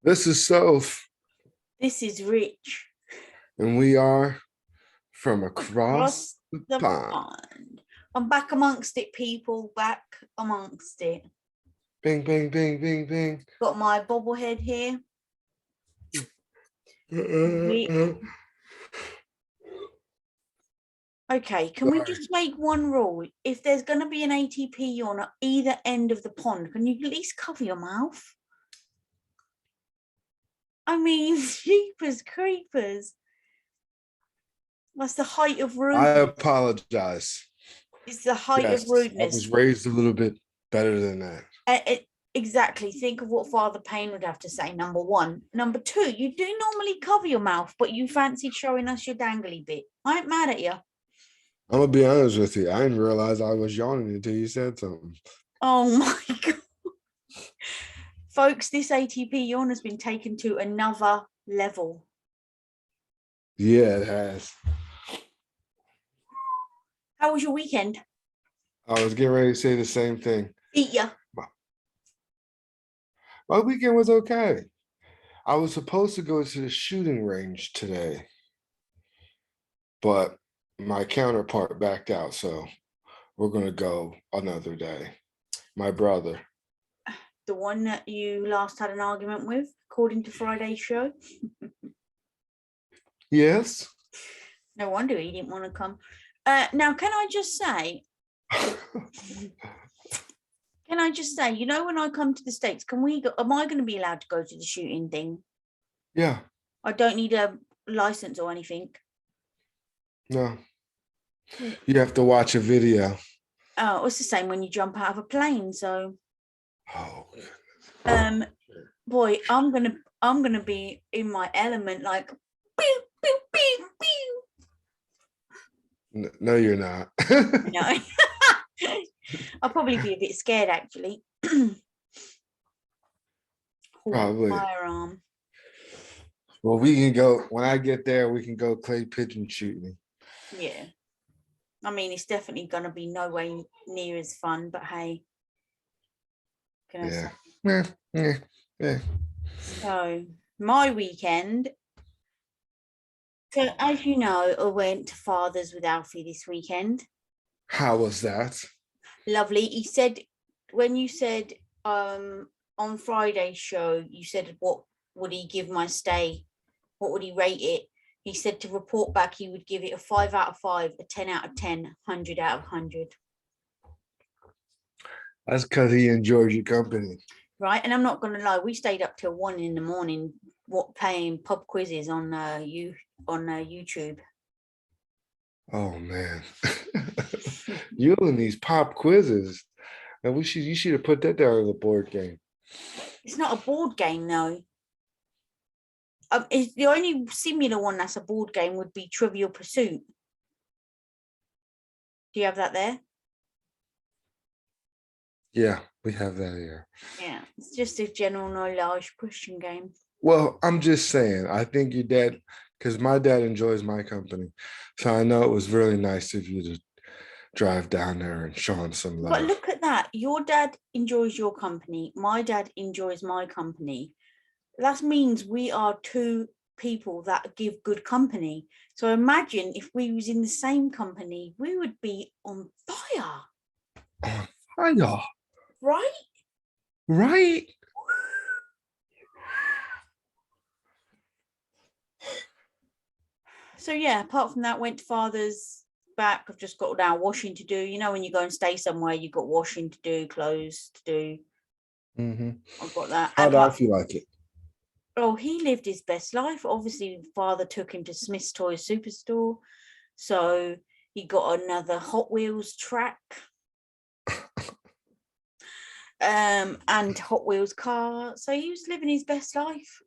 This is Soph, This is Rich and we are from across across the the pond. pond. I'm back amongst it, people. Back amongst it. Bing, bing, bing, bing, bing. Got my bobblehead here. Uh, Okay, can we Sorry. just make one rule? If there's going to be an ATP on either end of the pond, can you at least cover your mouth? I mean, jeepers creepers. That's the height of I rudeness. apologize. It's the height of Yes, I was rudeness. raised a little bit better than that. Exactly. Think of what Father Payne would have to say, number one. Number two, you do normally cover your mouth, but you fancied showing us your dangly bit. I ain't mad at you. I'm gonna be honest with you. I didn't realize I was yawning until you said something. Oh my God. Folks, this ATP yawn has been taken to another level. Yeah, it has. How was your weekend? I was getting ready to say the same thing. Eat ya. My weekend was okay. I was supposed to go to the shooting range today, but my counterpart backed out, so we're gonna go another day. My brother. The one that you last had an argument with, according to Friday's show. Yes. No wonder he didn't want to come. Now, can I just say, you know, when I come to the States, am I going to be allowed to go to the shooting thing? Yeah. I don't need a license or anything. No. You have to watch a video. Oh, it's the same when you jump out of a plane. So, Oh. boy, I'm gonna be in my element, like, pew, pew, pew, pew. No, you're not. No, I'll probably be a bit scared actually. Probably. Firearm. Well, we can go when I get there. We can go clay pigeon shooting. Yeah, I mean, it's definitely gonna be no way near as fun, but hey, can I say? Yeah. So my weekend. So as you know, I went to Fathers with Alfie this weekend. How was that? Lovely. He said, when you said on Friday's show, you said, what would he give my stay? What would he rate it? He said to report back, he would give it a 5 out of 5, a 10 out of 10, 100 out of 100. That's because he enjoys your company. Right. And I'm not going to lie, we stayed up till 1 a.m, playing pub quizzes on YouTube. Oh man. You and these pop quizzes. And you should have put that down as a board game. It's not a board game though. The only similar one that's a board game would be Trivial Pursuit. Do you have that there? Yeah, we have that here. Yeah, it's just a general knowledge question game. Well, I'm just saying, I think your dad, because my dad enjoys my company. So I know it was really nice of you to drive down there and show him some love. But look at that. Your dad enjoys your company. My dad enjoys my company. That means we are two people that give good company. So imagine if we was in the same company, we would be on fire. On fire. Right? Right? So yeah, apart from that, went to Father's, back. I've just got now washing to do. You know, when you go and stay somewhere, you've got washing to do, clothes to do. I've got that. How'd Alfie like it? Oh, he lived his best life. Obviously, Father took him to Smith's Toys Superstore. So he got another Hot Wheels track. And Hot Wheels car. So he was living his best life,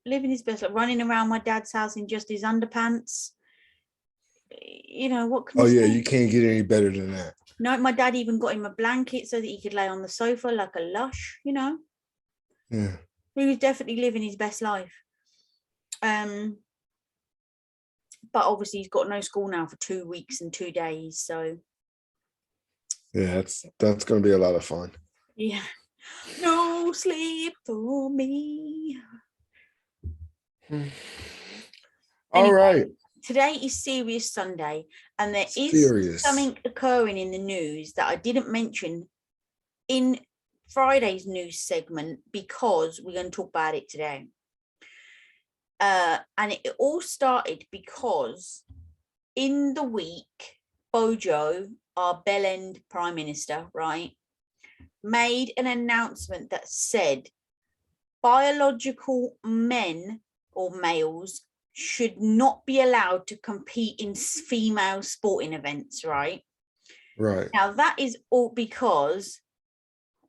running around my dad's house in just his underpants. You know, what can Oh, you yeah, say? you can't get any better than that. No, my dad even got him a blanket so that he could lay on the sofa like a lush, you know. Yeah. He was definitely living his best life. But obviously he's got no school now for 2 weeks and 2 days. So yeah, that's gonna be a lot of fun. Yeah. No sleep for me. All right. Anyway, today is Serious Sunday, and there is Serious. something occurring in the news that I didn't mention in Friday's news segment because we're going to talk about it today. And it all started because in the week, Bojo, our Bell End Prime Minister, right, made an announcement that said biological men or males should not be allowed to compete in female sporting events, right? Right. Now, that is all because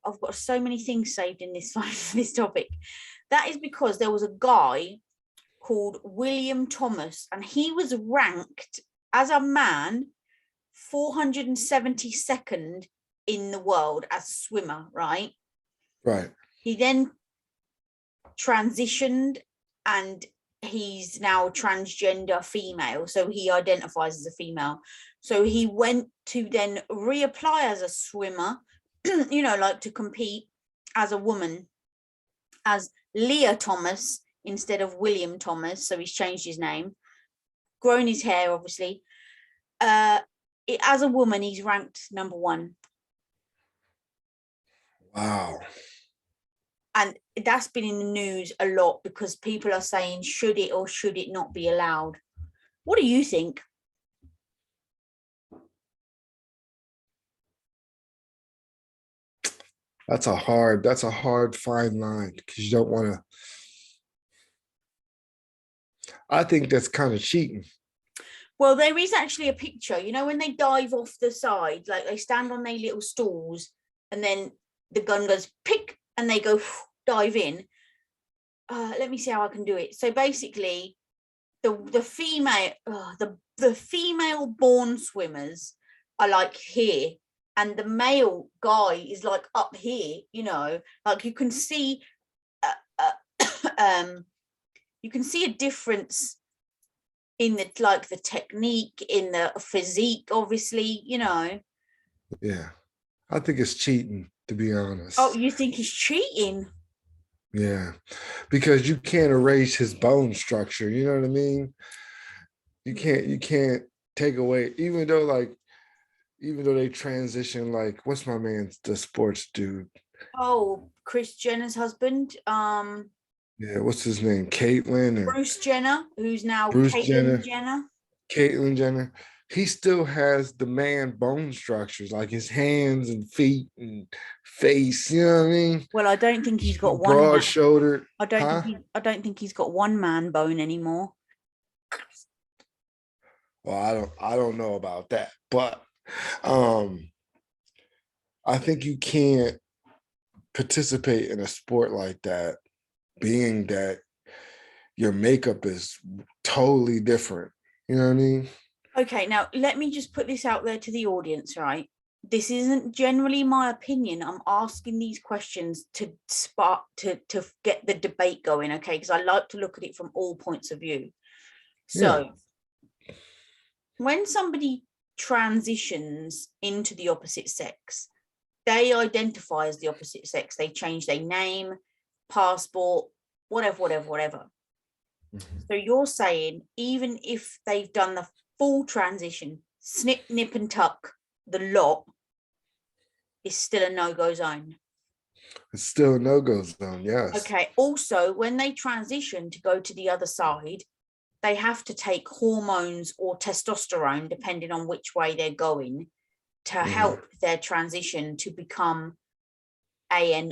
I've got so many things saved in this this topic. That is because there was a guy called William Thomas, and he was ranked as a man 472nd in the world as a swimmer, right? Right. He then transitioned and he's now transgender female, so he identifies as a female. So he went to then reapply as a swimmer, you know, like to compete as a woman, as Leah Thomas instead of William Thomas. So he's changed his name, grown his hair, obviously. As a woman, he's ranked number 1. Wow. And that's been in the news a lot because people are saying, should it or should it not be allowed? What do you think? That's a hard fine line because you don't want to. I think that's kind of cheating. Well, there is actually a picture, you know, when they dive off the side, like they stand on their little stools and then the gun goes pick and they go dive in. Let me see how I can do it. So basically, the female born swimmers are like here, and the male guy is like up here. You know, like you can see, you can see a difference in the technique, in the physique, obviously. You know. Yeah, I think it's cheating, to be honest. Oh, you think he's cheating? Yeah, because you can't erase his bone structure. You know what I mean? You can't take away, even though they transition, like what's my man's the sports dude? Oh, Kris Jenner's husband. Yeah, what's his name? Caitlyn or Bruce Jenner, who's now Bruce Caitlyn Jenner? Jenner. Caitlyn Jenner. He still has the man bone structures, like his hands and feet and face. You know what I mean? Well, I don't think he's got one Broad man. shouldered. I don't think he's got one man bone anymore. Well, I don't know about that, but I think you can't participate in a sport like that, being that your makeup is totally different. You know what I mean? Okay, now let me just put this out there to the audience, right? This isn't generally my opinion. I'm asking these questions to spark to get the debate going, okay? Because I like to look at it from all points of view. So when somebody transitions into the opposite sex, they identify as the opposite sex. They change their name, passport, whatever. So you're saying even if they've done the full transition, snip, nip and tuck, the lot is still a no-go zone. It's still a no-go zone, yes. Okay. Also, when they transition to go to the other side, they have to take hormones or testosterone, depending on which way they're going, to help their transition to become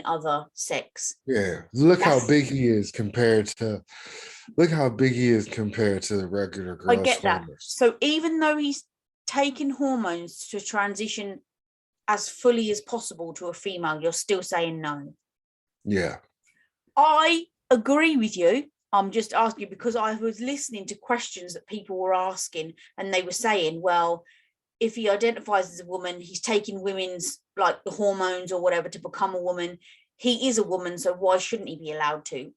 other sex. Yeah. Look how big he is compared to the regular girl. I get that. So even though he's taking hormones to transition as fully as possible to a female, you're still saying no. Yeah. I agree with you. I'm just asking because I was listening to questions that people were asking, and they were saying, well, if he identifies as a woman, he's taking women's like the hormones or whatever to become a woman. He is a woman, so why shouldn't he be allowed to?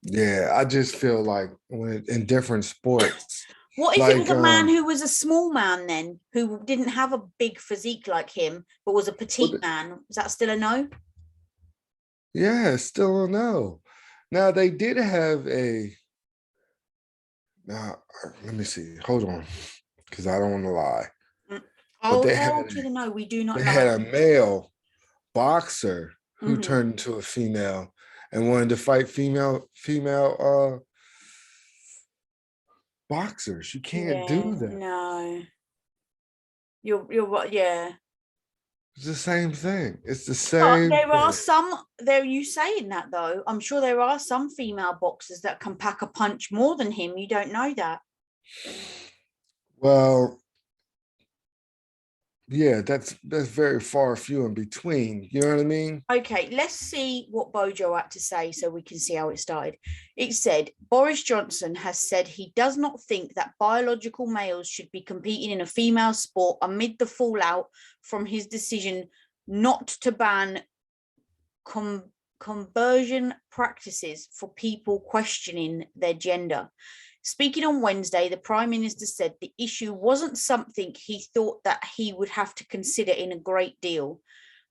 Yeah, I just feel like when in different sports. What if it was a man who was a small man then, who didn't have a big physique like him, but was a petite man? Is that still a no? Yeah, still a no. Now they did have a. Now let me see. Hold on, because I don't want to lie. Mm. But I'll tell to the no, we do not they lie. had a male boxer who Mhm. turned into a female and wanted to fight female boxers. You can't Yeah, do that. no. You're right, yeah. It's the same thing. It's the But same there are thing. some, there you saying that though, I'm sure there are some female boxers that can pack a punch more than him. You don't know that. Well, yeah, that's very far few in between. You know what I mean? Okay, let's see what Bojo had to say so we can see how it started. It said, Boris Johnson has said he does not think that biological males should be competing in a female sport amid the fallout from his decision not to ban conversion practices for people questioning their gender. Speaking on Wednesday, the Prime Minister said the issue wasn't something he thought that he would have to consider in a great deal.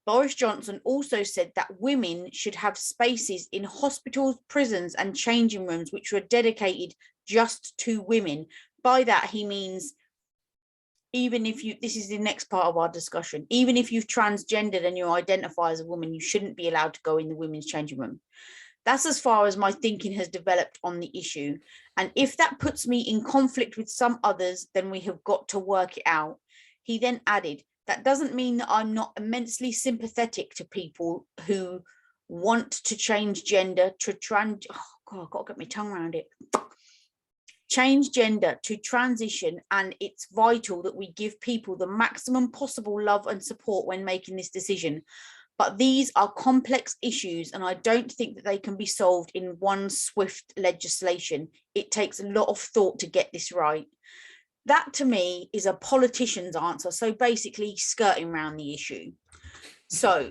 Boris Johnson also said that women should have spaces in hospitals, prisons, and changing rooms which were dedicated just to women. By that, he means even if you, this is the next part of our discussion, even if you've transgendered and you identify as a woman, you shouldn't be allowed to go in the women's changing room. That's as far as my thinking has developed on the issue. And if that puts me in conflict with some others, then we have got to work it out. He then added, that doesn't mean that I'm not immensely sympathetic to people who want to change gender to oh God, I've got to get my tongue around it. Change gender to transition, and it's vital that we give people the maximum possible love and support when making this decision. But these are complex issues, and I don't think that they can be solved in one swift legislation. It takes a lot of thought to get this right. That to me is a politician's answer. So basically skirting around the issue. So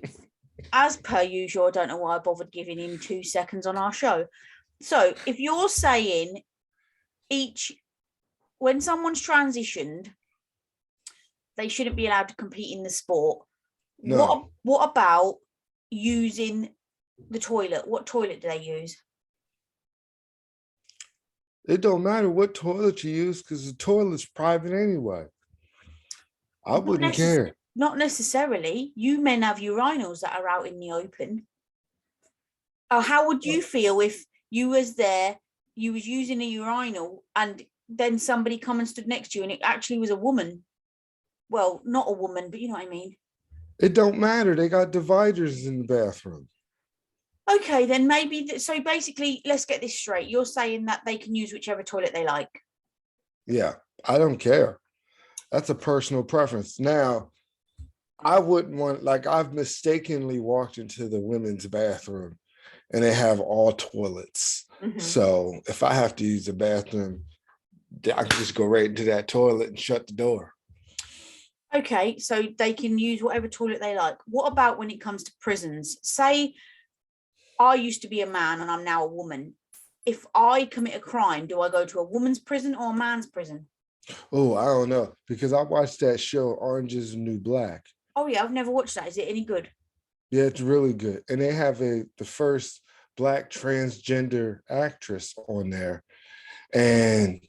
as per usual, I don't know why I bothered giving him 2 seconds on our show. So if you're saying when someone's transitioned, they shouldn't be allowed to compete in the sport. No, What about using the toilet? What toilet do they use? it don't matter what toilet you use because the toilet's private anyway. I Not wouldn't care. not necessarily. You men have urinals that are out in the open. How would you feel if you was there, you was using a urinal, and then somebody come and stood next to you, and it actually was a woman? Well, not a woman, but you know what I mean. It don't matter. They got dividers in the bathroom. Okay, then maybe. So basically, let's get this straight. You're saying that they can use whichever toilet they like. Yeah, I don't care. That's a personal preference. Now, I wouldn't want, like, I've mistakenly walked into the women's bathroom and they have all toilets. Mm-hmm. So if I have to use the bathroom, I can just go right into that toilet and shut the door. Okay, so they can use whatever toilet they like. What about when it comes to prisons? Say I used to be a man and I'm now a woman. If I commit a crime, do I go to a woman's prison or a man's prison? Oh, I don't know, because I watched that show Orange is the New Black. Oh yeah, I've never watched that. Is it any good? Yeah, it's really good. And they have the first Black transgender actress on there. And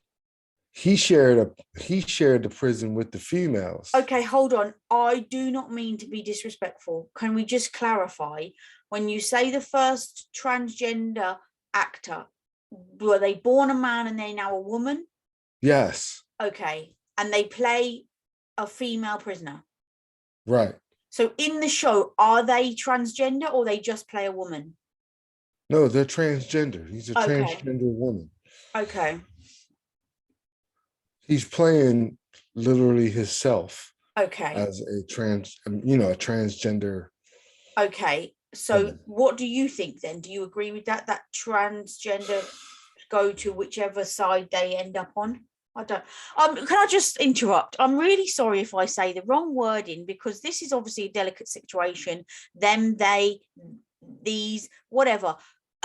he shared the prison with the females. Okay, hold on. I do not mean to be disrespectful. Can we just clarify, when you say the first transgender actor, were they born a man and they're now a woman? Yes. Okay, and they play a female prisoner. Right. So in the show, are they transgender or they just play a woman? No, they're transgender. He's a Okay. transgender woman. Okay. He's playing literally himself Okay. as a transgender. Okay. So woman. what do you think then? Do you agree with that? That transgender go to whichever side they end up on? I don't. Can I just interrupt? I'm really sorry if I say the wrong wording, because this is obviously a delicate situation. Them, they, these, whatever,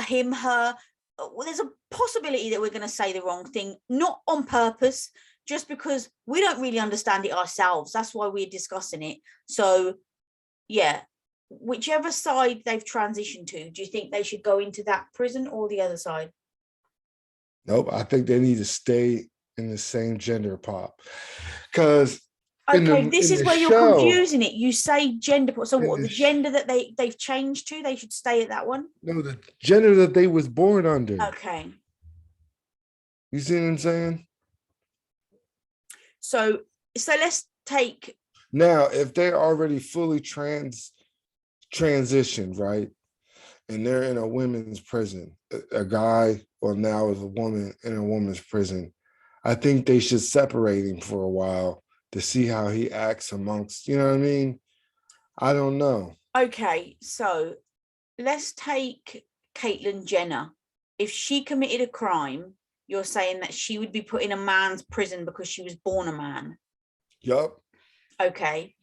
him, her. Well, there's a possibility that we're going to say the wrong thing, not on purpose, just because we don't really understand it ourselves. That's why we're discussing it. So, yeah. whichever side they've transitioned to, do you think they should go into that prison or the other side? Nope. I think they need to stay in the same gender pop. Because Okay, this in is the where you're show, confusing it. You say gender, so in what? the The gender that they've changed to, they should stay at that one. no, the gender that they was born under. Okay, You see what I'm saying? so let's take. Now, if they're already fully transitioned, right? And they're in a women's prison, a guy, or now is a woman in a woman's prison, I think they should separate him for a while to see how he acts amongst, you know what I mean? I don't know. Okay, so let's take Caitlyn Jenner. If she committed a crime, you're saying that she would be put in a man's prison because she was born a man. Yup. Okay.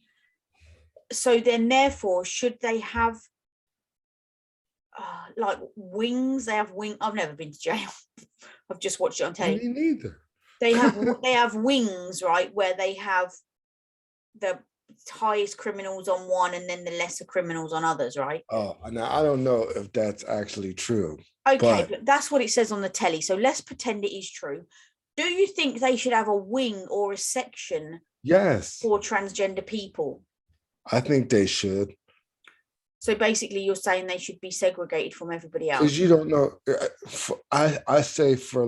So then, therefore, should they have like wings? They have wing. I've never been to jail. I've just watched it on telly. Me neither. They have wings, right? Where they have the highest criminals on one and then the lesser criminals on others, right? Oh, now I don't know if that's actually true. Okay, but that's what it says on the telly. So let's pretend it is true. Do you think they should have a wing or a section Yes, for transgender people? I think they should. So basically, you're saying they should be segregated from everybody else. Because you don't know. I say for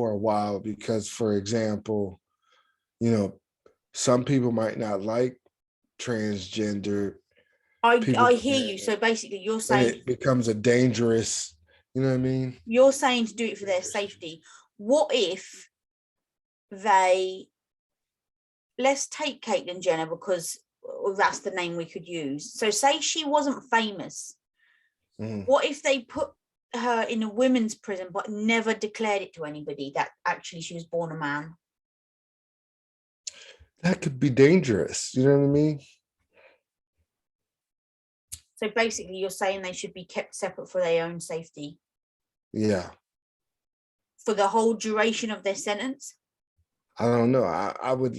a while, because for example, some people might not like transgender people. I hear you. So basically, you're And saying it becomes a dangerous, you know what I mean? you're saying to do it for their safety. What if let's take Caitlyn Jenner because that's the name we could use. So say she wasn't famous. What if they put her in a women's prison but never declared it to anybody that actually she was born a man? That could be dangerous. You know what I mean? So basically, you're saying they should be kept separate for their own safety. Yeah. For the whole duration of their sentence? I don't know. I would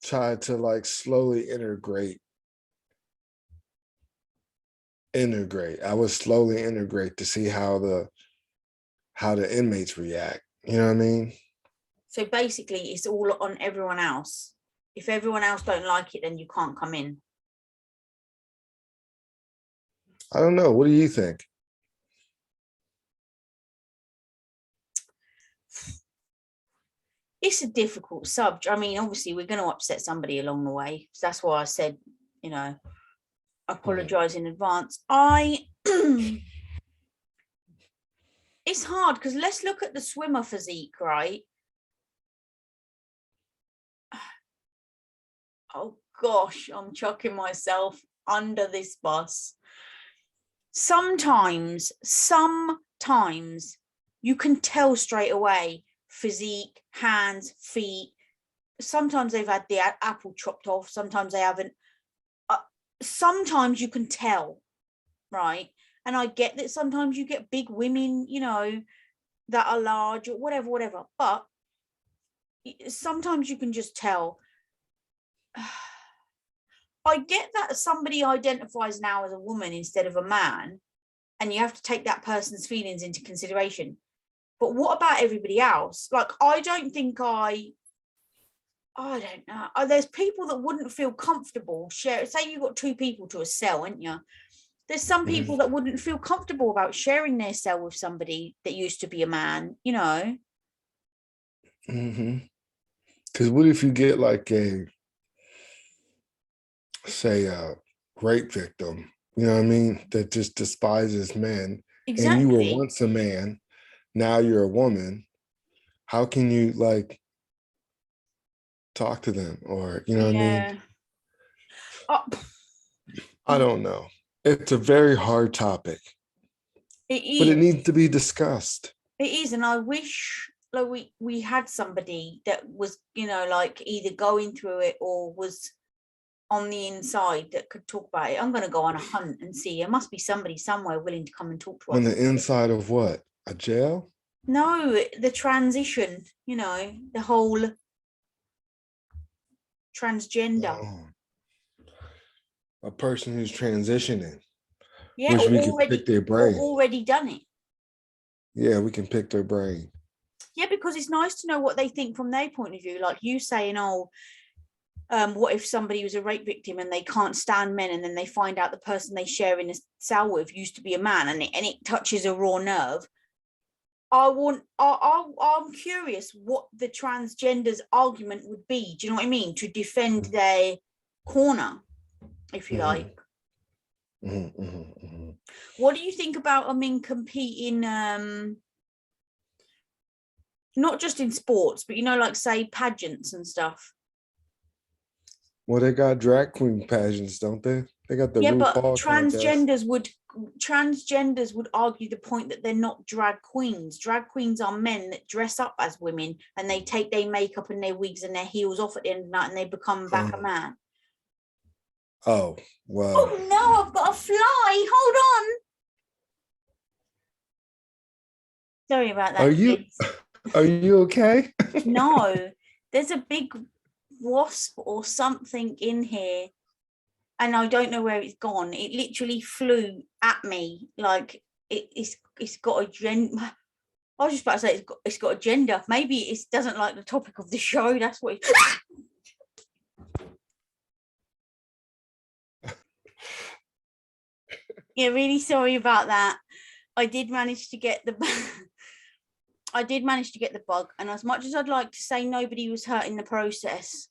try to slowly integrate. I would slowly integrate to see how the inmates react. You know what I mean? So basically, it's all on everyone else. If everyone else don't like it, then you can't come in. I don't know. What do you think? It's a difficult subject. I mean, obviously, we're going to upset somebody along the way. So that's why I said, apologize in advance. It's hard because let's look at the swimmer physique, right? Oh gosh, I'm chucking myself under this bus. Sometimes you can tell straight away, physique, hands, feet. Sometimes they've had the apple chopped off, sometimes they haven't. Sometimes you can tell, right? And I get that sometimes you get big women, that are large or whatever. But sometimes you can just tell. I get that somebody identifies now as a woman instead of a man, and you have to take that person's feelings into consideration. But what about everybody else? I don't know. There's people that wouldn't feel comfortable share. Say you've got two people to a cell, ain't you? There's some people that wouldn't feel comfortable about sharing their cell with somebody that used to be a man, Because what if you get a rape victim, you know what I mean, that just despises men. Exactly. And you were once a man, now you're a woman. How can you talk to them, or what I mean? I don't know. It's a very hard topic. It is. But it needs to be discussed. It is, and I wish we had somebody that was, either going through it or was on the inside that could talk about it. I'm going to go on a hunt and see. There must be somebody somewhere willing to come and talk to us. On the inside of what? A jail? No, the transition, the whole transgender. a person who's transitioning, Yeah, which or we can pick their brain. already done it. Yeah, we can pick their brain. Yeah, because it's nice to know what they think from their point of view. Like you saying, oh, what if somebody was a rape victim and they can't stand men, and then they find out the person they share in a cell with used to be a man, and it touches a raw nerve. I'm curious what the transgenders argument would be. Do you know what I mean? To defend their corner, if you like. What do you think about competing? Not just in sports, but like say pageants and stuff. Well, they got drag queen pageants, don't they? They got the but RuPaul contest. Transgenders would argue the point that they're not drag queens. Drag queens are men that dress up as women, and they take their makeup and their wigs and their heels off at the end of the night, and they become back a man. Oh, well. Oh no, I've got a fly. Hold on. Sorry about that. Are you okay? No, there's a big wasp or something in here, and I don't know where it's gone. It literally flew at me like it's got a gender. I was just about to say it's got a gender. Maybe it doesn't like the topic of the show. That's what it's yeah, really sorry about that. I did manage to get the bug, and as much as I'd like to say nobody was hurt in the process,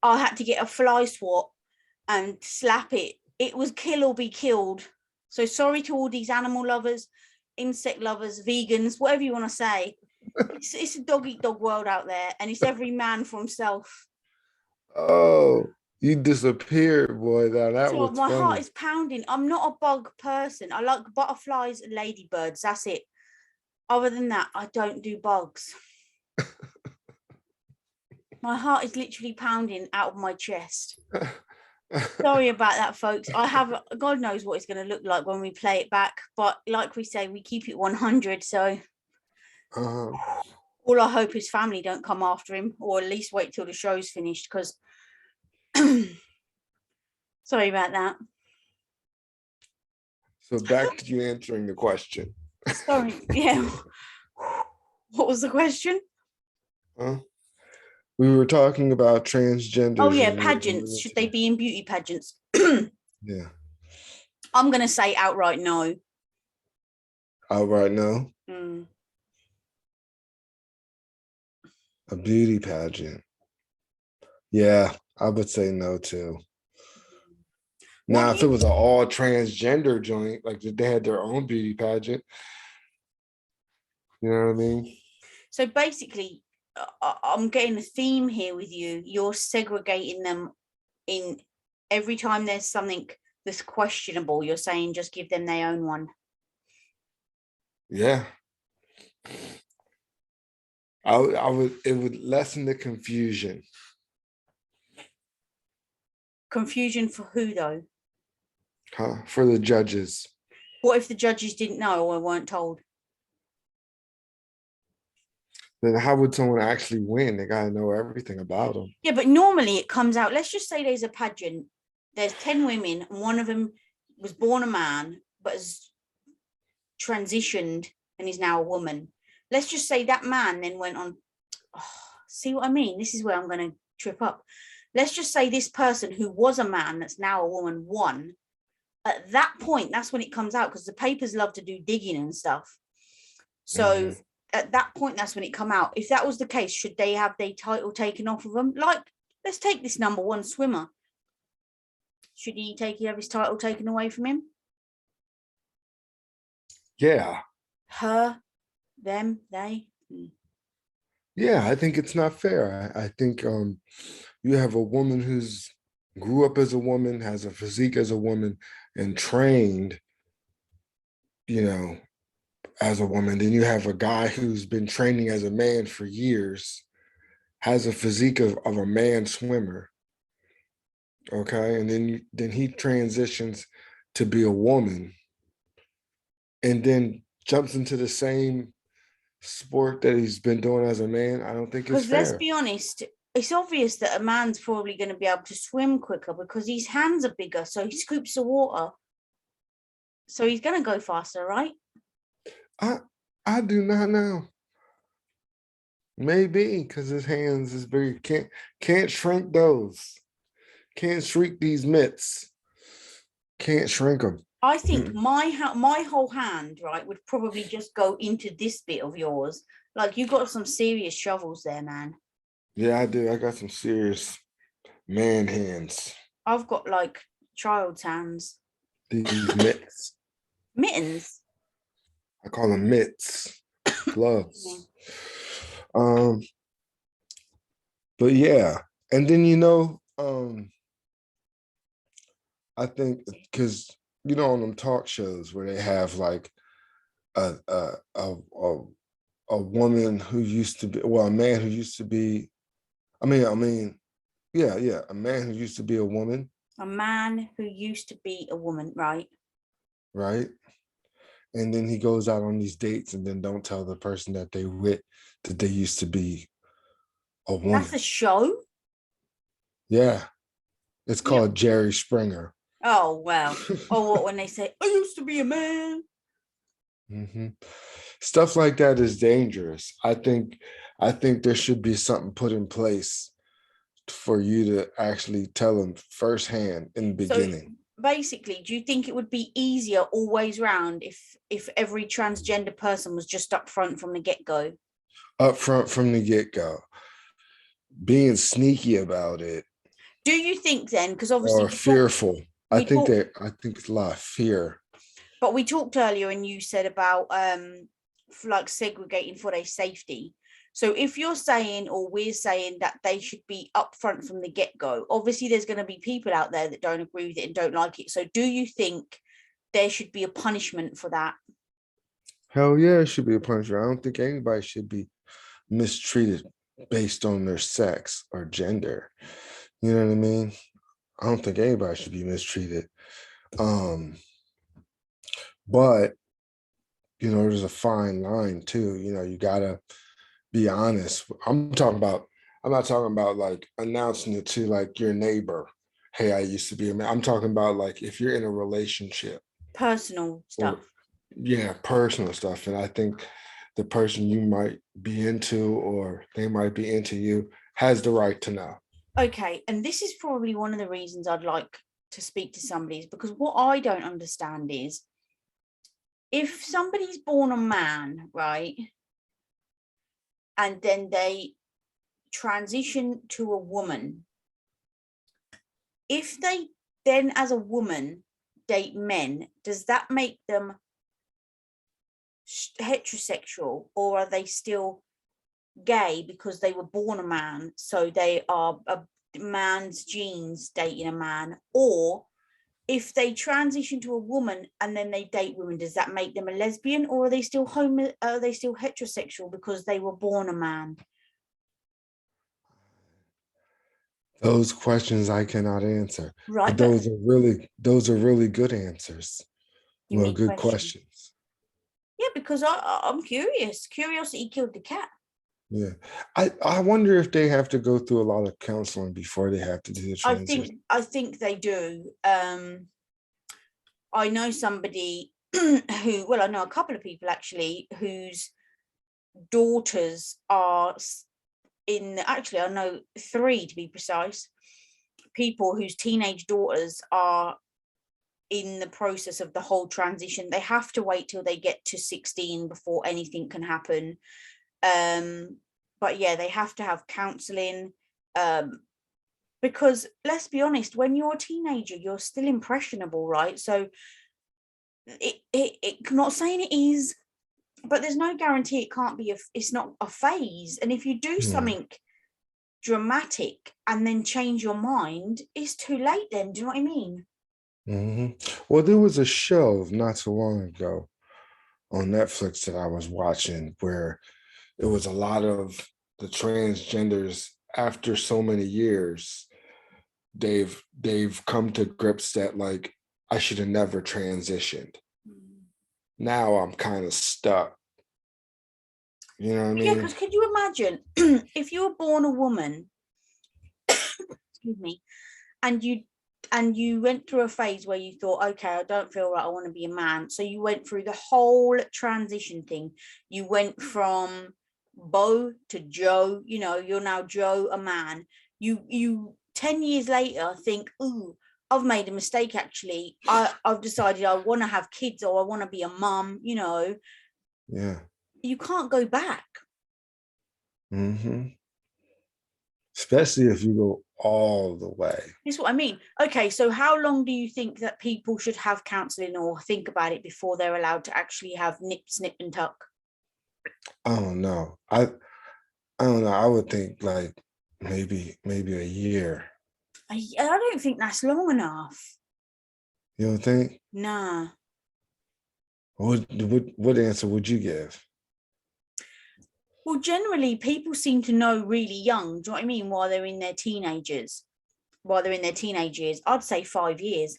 I had to get a fly swat and slap it. It was kill or be killed. So sorry to all these animal lovers, insect lovers, vegans, whatever you want to say. It's a dog eat dog world out there, and it's every man for himself. Oh, you disappeared, boy. Now that was my funny. heart is pounding. I'm not a bug person. I like butterflies and ladybirds. That's it. Other than that, I don't do bugs. My heart is literally pounding out of my chest. Sorry about that, folks. God knows what it's going to look like when we play it back. But like we say, we keep it 100. So all I hope is family don't come after him, or at least wait till the show's finished, because sorry about that. So back to you answering the question. Sorry. Yeah. What was the question? We were talking about transgenders. Oh yeah, pageants. Should they be in beauty pageants? Yeah. I'm going to say outright no. Outright no? A beauty pageant. Yeah, I would say no too. Now, if it was an all transgender joint, like they had their own beauty pageant, you know what I mean? So basically, I'm getting a theme here with you. You're segregating them in every time there's something that's questionable. You're saying just give them their own one. Yeah. It would lessen the confusion. Confusion for who though? For the judges. What if the judges didn't know or weren't told? Then how would someone actually win? They got to know everything about them. Yeah, but normally it comes out. Let's just say there's a pageant. There's 10 women, and one of them was born a man, but has transitioned and is now a woman. Let's just say that man then went on. Oh, see what I mean? This is where I'm going to trip up. Let's just say this person who was a man that's now a woman won. At that point, that's when it comes out, because the papers love to do digging and stuff. So at that point, that's when it come out. If that was the case, should they have their title taken off of them? Like, let's take this number one swimmer. Should he have his title taken away from him? Yeah. Her, them, they. Yeah, I think it's not fair. I think you have a woman who's grew up as a woman, has a physique as a woman, and trained, as a woman. Then you have a guy who's been training as a man for years, has a physique of a man swimmer. Okay. And then he transitions to be a woman, and then jumps into the same sport that he's been doing as a man. I don't think it's fair. Let's be honest, it's obvious that a man's probably going to be able to swim quicker because his hands are bigger, so he scoops the water. So he's going to go faster, right? I do not know. Maybe because his hands is big. Can't shrink those. Can't shrink these mitts. Can't shrink them. I think my whole hand, right, would probably just go into this bit of yours. Like, you got some serious shovels there, man. Yeah, I do. I got some serious man hands. I've got like child's hands. These mitts. Mittens. I call them mitts. Gloves. But yeah. And then I think because on them talk shows where they have like a a a a, a woman who used to be a man who used to be yeah, a man who used to be a woman. A man who used to be a woman, right? Right. And then he goes out on these dates and then don't tell the person that they with that they used to be a woman. That's a show? Yeah. It's called Jerry Springer. Oh, well. Or what when they say, I used to be a man. Mm-hmm. Stuff like that is dangerous. I think there should be something put in place for you to actually tell them firsthand in the beginning. So basically, do you think it would be easier always round if every transgender person was just up front from the get-go? Up front from the get-go. Being sneaky about it. Do you think then, because obviously or fearful. I think it's a lot of fear. But we talked earlier and you said about like segregating for their safety. So if you're saying, or we're saying, that they should be upfront from the get-go, obviously there's going to be people out there that don't agree with it and don't like it. So do you think there should be a punishment for that? Hell yeah, it should be a punishment. I don't think anybody should be mistreated based on their sex or gender. You know what I mean? I don't think anybody should be mistreated. But there's a fine line too. You gotta be honest. I'm not talking about like announcing it to like your neighbor. Hey, I used to be a man. I'm talking about like if you're in a relationship. Personal stuff. Personal stuff. And I think the person you might be into or they might be into you has the right to know. Okay, and this is probably one of the reasons I'd like to speak to somebody, is because what I don't understand is if somebody's born a man, right, and then they transition to a woman, if they then as a woman date men, does that make them heterosexual, or are they still gay because they were born a man, so they are a man's genes dating a man? Or if they transition to a woman and then they date women, does that make them a lesbian, or are they still heterosexual because they were born a man? Those questions I cannot answer. Right, but those are really good answers. Well, good questions. Yeah, because I'm curious. Curiosity killed the cat. Yeah, I wonder if they have to go through a lot of counseling before they have to do the transition. I think they do. I know somebody who, well, I know a couple of people actually whose daughters are actually I know 3 to be precise, people whose teenage daughters are in the process of the whole transition. They have to wait till they get to 16 before anything can happen. But yeah, they have to have counseling, because let's be honest, when you're a teenager, you're still impressionable, right? So it not saying it is, but there's no guarantee it can't be it's not a phase. And if you do something dramatic and then change your mind, it's too late then. Do you know what I mean? Mm-hmm. Well, there was a show not so long ago on Netflix that I was watching where it was a lot of the transgenders after so many years, they've come to grips that like I should have never transitioned. Now I'm kind of stuck. You know what I mean? Yeah, because could you imagine if you were born a woman excuse me, and you went through a phase where you thought, okay, I don't feel right, I want to be a man. So you went through the whole transition thing. You went from Bo to Joe, you're now Joe, a man. You 10 years later think, ooh, I've made a mistake actually. I've decided I want to have kids, or I want to be a mum, Yeah. You can't go back. Mm-hmm. Especially if you go all the way. That's what I mean. Okay, so how long do you think that people should have counselling or think about it before they're allowed to actually have nip, snip, and tuck? I don't know. I don't know. I would think like maybe a year. I don't think that's long enough. You don't think? Nah. What answer would you give? Well, generally, people seem to know really young. Do you know what I mean? While they're in their teenage years, I'd say 5 years.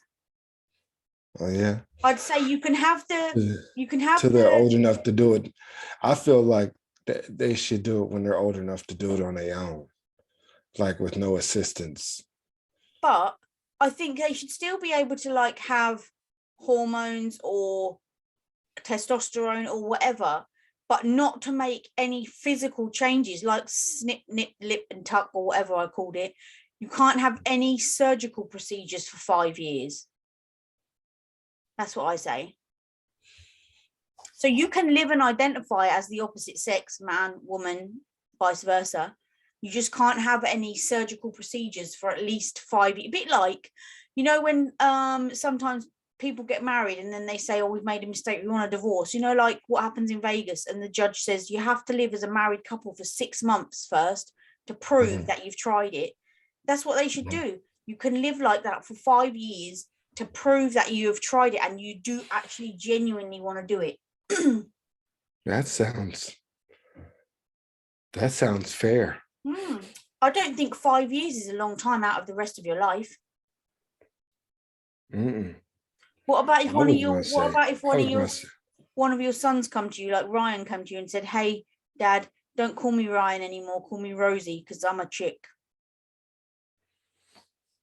Oh yeah. I'd say you can have Till they're old enough to do it. I feel like they should do it when they're old enough to do it on their own, like with no assistance. But I think they should still be able to like have hormones or testosterone or whatever, but not to make any physical changes like snip, nip, lip, and tuck, or whatever I called it. You can't have any surgical procedures for 5 years. That's what I say. So you can live and identify as the opposite sex, man, woman, vice versa. You just can't have any surgical procedures for at least 5 years. A bit like, when sometimes people get married and then they say, oh, we've made a mistake, we want a divorce, like what happens in Vegas, and the judge says you have to live as a married couple for 6 months first to prove that you've tried it. That's what they should do. You can live like that for 5 years to prove that you have tried it and you do actually genuinely want to do it. That sounds fair. I don't think 5 years is a long time out of the rest of your life. Mm-mm. What about if one of your sons come to you, like Ryan come to you and said, hey, Dad, don't call me Ryan anymore, call me Rosie because I'm a chick.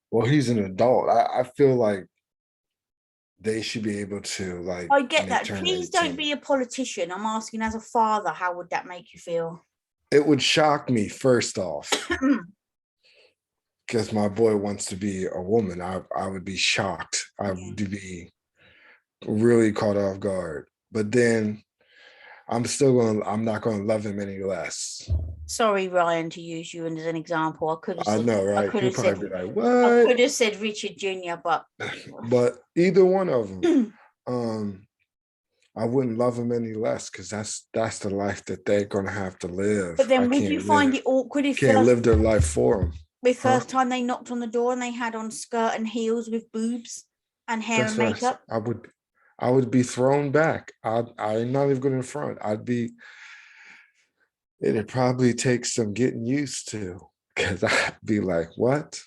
Well, he's an adult. I feel like they should be able to like. I get that. Please don't be a politician. I'm asking as a father, how would that make you feel? It would shock me first off. Because my boy wants to be a woman. I would be shocked. I would be really caught off guard. But then I'm not gonna love him any less. Sorry, Ryan, to use you as an example. I know, right? I could have said, be like, what? I could have said Richard Jr., but either one of them, I wouldn't love them any less because that's the life that they're gonna have to live. But then, would you find it awkward if can't live their life for them? The first time they knocked on the door and they had on skirt and heels with boobs and hair and makeup? I would be thrown back. I'm not even going in front. It'd probably take some getting used to because I'd be like, what?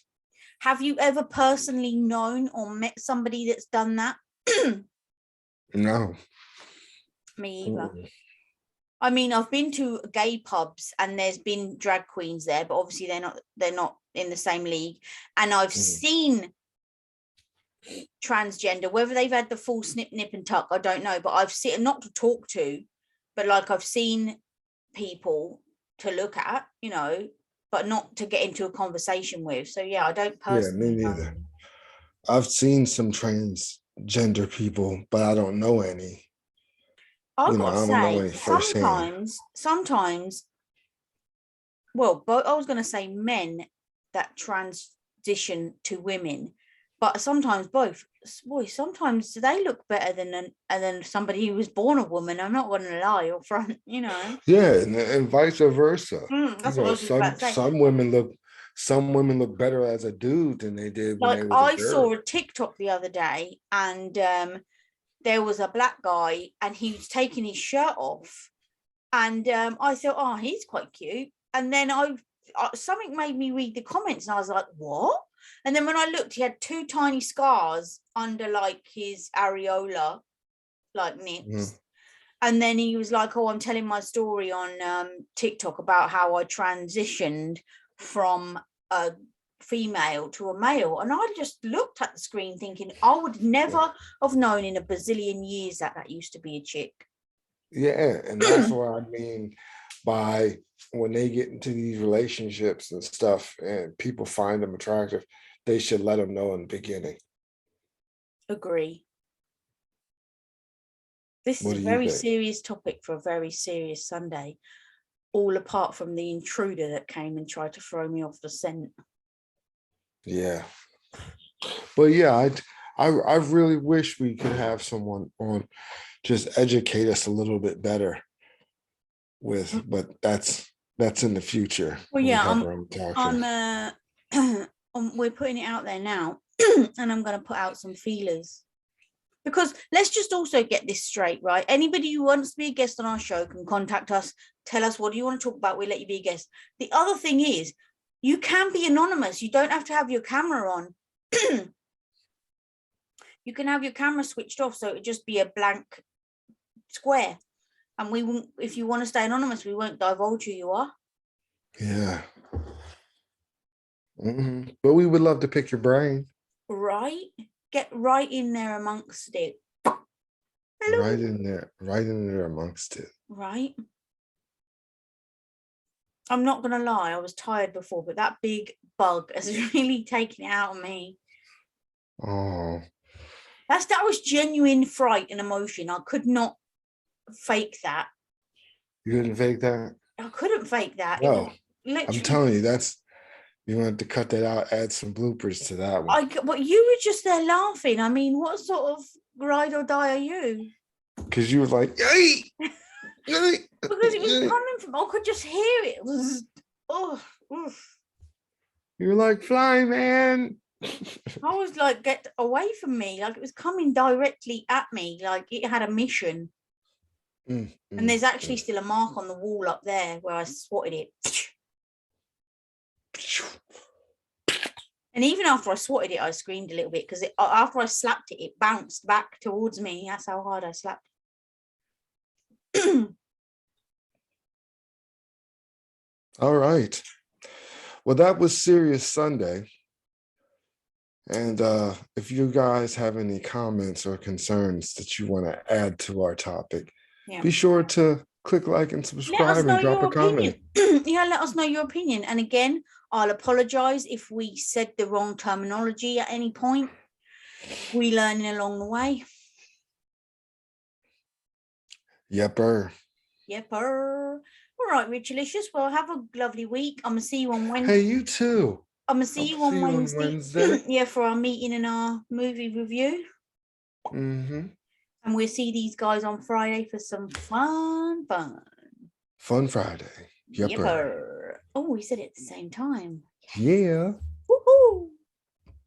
Have you ever personally known or met somebody that's done that? No. Me either. I mean, I've been to gay pubs and there's been drag queens there, but obviously they're not in the same league. And I've seen transgender, whether they've had the full snip, nip, and tuck, I don't know. But I've seen, not to talk to, but like I've seen people to look at, but not to get into a conversation with. So yeah, I don't personally. Yeah, me neither. I've seen some transgender people, but I don't know any. I've got to say, sometimes, well, but I was going to say men that transition to women, but sometimes both. Boy, sometimes they look better than somebody who was born a woman. I'm not going to lie or front, Yeah, and vice versa. That's what I was about to say. Some women look better as a dude than they did when they was I saw a TikTok the other day, and there was a black guy and he was taking his shirt off, and I thought, oh, he's quite cute. And then something made me read the comments and I was like, what? And then when I looked, he had 2 tiny scars under like his areola, like nips. And then he was like, oh, I'm telling my story on TikTok about how I transitioned from a female to a male, and I just looked at the screen thinking I would never have known in a bazillion years that used to be a chick. Yeah, and that's what I mean by when they get into these relationships and stuff and people find them attractive, they should let them know in the beginning. Agree. This What is do a you very think? serious topic for a very serious Sunday, all apart from the intruder that came and tried to throw me off the scent. Yeah. But yeah, I really wish we could have someone on just educate us a little bit better with, but that's in the future Well, when we yeah, have our own talk show. we're putting it out there now, and I'm going to put out some feelers. Because let's just also get this straight, right? Anybody who wants to be a guest on our show can contact us, tell us what do you want to talk about, we'll let you be a guest. The other thing is, you can be anonymous. You don't have to have your camera on. You can have your camera switched off, so it would just be a blank square. And we won't, if you want to stay anonymous, we won't divulge who you are. Yeah. But we would love to pick your brain. Right? Get right in there amongst it. Hello. Right in there amongst it. Right. I'm not gonna lie, I was tired before, but that big bug has really taken it out of me. Oh. That was genuine fright and emotion. I could not fake that. You couldn't fake that? I couldn't fake that. No. I'm telling you, you want to cut that out, add some bloopers to that one. But you were just there laughing. I mean, what sort of ride or die are you? Because you were like, yay! Yay! Because it was coming from, I could just hear it. It was, oof. You were like, fly, man. I was like, get away from me. Like, it was coming directly at me. Like, it had a mission. And there's actually still a mark on the wall up there where I swatted it. And even after I swatted it, I screamed a little bit because after I slapped it, it bounced back towards me. That's how hard I slapped it. All right. Well, that was Serious Sunday. And if you guys have any comments or concerns that you want to add to our topic, be sure to click like and subscribe and drop a comment. Yeah, let us know your opinion. And again, I'll apologize if we said the wrong terminology at any point. We learning along the way. Yepper. All right, Richalicious. Well, have a lovely week. I'm gonna see you on Wednesday. Hey, you too. I'm gonna see you on Wednesday. Yeah, for our meeting and our movie review. And we'll see these guys on Friday for some fun. Fun Friday. Yepper. Oh, we said it at the same time. Yeah.